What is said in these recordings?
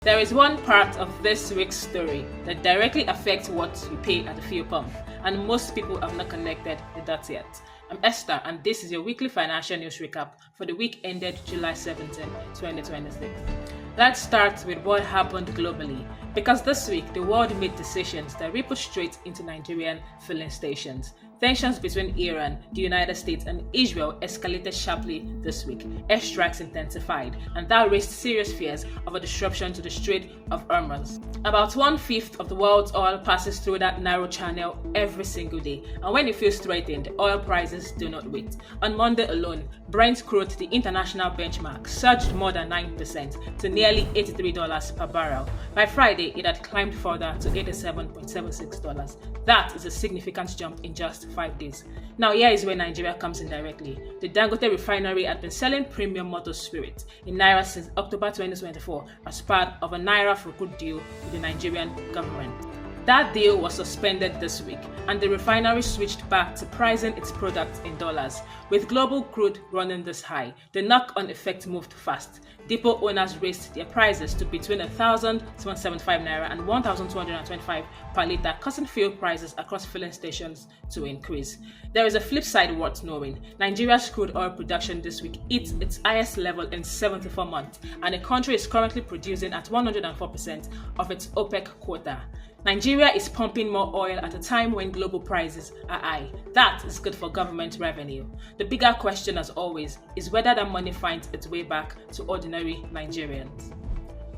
There is one part of this week's story that directly affects what you pay at the fuel pump, and most people have not connected the dots yet. I'm Esther, and this is your weekly financial news recap for the week ended July 17, 2026. Let's start with what happened globally, because this week the world made decisions that rippled straight into Nigerian filling stations. Tensions between Iran, the United States, and Israel escalated sharply this week. Airstrikes intensified, and that raised serious fears of a disruption to the Strait of Hormuz. About 1/5 of the world's oil passes through that narrow channel every single day, and when it feels threatened, oil prices do not wait. On Monday alone, Brent crude, the international benchmark, surged more than 9% to nearly $83 per barrel. By Friday, it had climbed further to $87.76. That is a significant jump in just 5 days. Now, here is where Nigeria comes in directly. The Dangote refinery had been selling premium motor spirit in naira since October 2024 as part of a naira-for-crude deal with the Nigerian government. That deal was suspended this week, and the refinery switched back to pricing its products in dollars. With global crude running this high, the knock-on effect moved fast. Depot owners raised their prices to between 1,275 naira and 1,225 per litre, causing fuel prices across filling stations to increase. There is a flip side worth knowing. Nigeria's crude oil production this week hit its highest level in 74 months, and the country is currently producing at 104% of its OPEC quota. Nigeria is pumping more oil at a time when global prices are high. That is good for government revenue. The bigger question, as always, is whether that money finds its way back to ordinary Nigerians.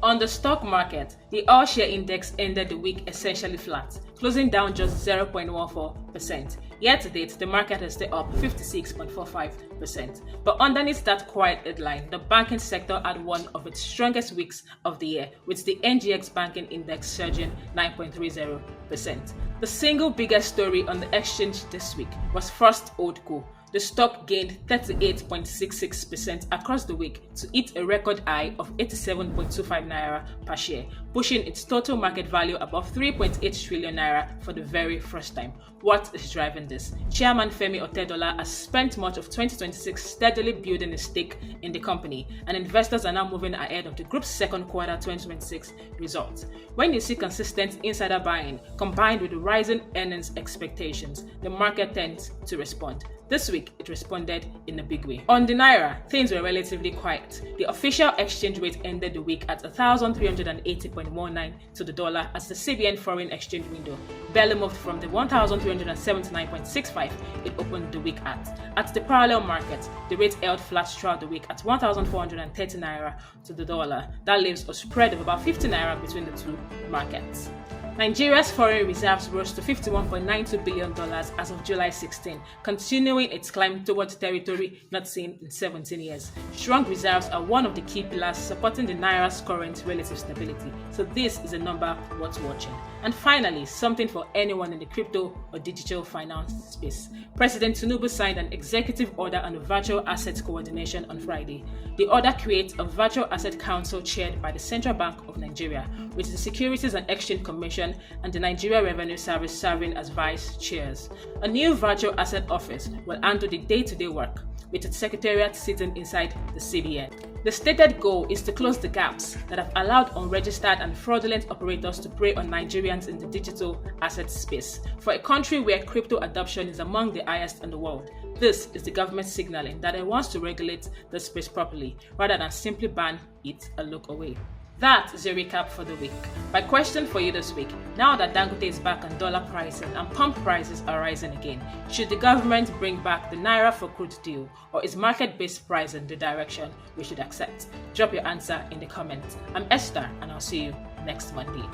On the stock market, the all share index ended the week essentially flat, closing down just 0.14%. Year to date, the market is still up 56.45%. But underneath that quiet headline, the banking sector had one of its strongest weeks of the year, with the NGX banking index surging 9.30%. The single biggest story on the exchange this week was First HoldCo. The stock gained 38.66% across the week to hit a record high of 87.25 naira per share, pushing its total market value above 3.8 trillion naira for the very first time. What is driving this? Chairman Femi Otedola has spent much of 2026 steadily building a stake in the company, and investors are now moving ahead of the group's second quarter 2026 results. When you see consistent insider buying combined with the rising earnings expectations, the market tends to respond. This week, it responded in a big way. On the naira, things were relatively quiet. The official exchange rate ended the week at 1,380.19 to the dollar as the CBN foreign exchange window barely moved from the 1,379.65 it opened the week at. At the parallel market, the rate held flat throughout the week at 1,430 naira to the dollar. That leaves a spread of about 50 naira between the two markets. Nigeria's foreign reserves rose to $51.92 billion as of July 16, continuing its climb towards territory not seen in 17 years. Strong reserves are one of the key pillars supporting the naira's current relative stability, so this is a number worth watching. And finally, something for anyone in the crypto or digital finance space. President Tinubu signed an executive order on virtual asset coordination on Friday. The order creates a virtual asset council chaired by the Central Bank of Nigeria, with the Securities and Exchange Commission and the Nigeria Revenue Service serving as vice chairs. A new virtual asset office will handle the day-to-day work, with its secretariat sitting inside the CBN. The stated goal is to close the gaps that have allowed unregistered and fraudulent operators to prey on Nigerians in the digital asset space. For a country where crypto adoption is among the highest in the world, this is the government signaling that it wants to regulate the space properly rather than simply ban it and look away. That is your recap for the week. My question for you this week: now that Dangote is back on dollar pricing and pump prices are rising again, should the government bring back the naira-for-crude deal, or is market-based pricing the direction we should accept? Drop your answer in the comments. I'm Esther, and I'll see you next Monday.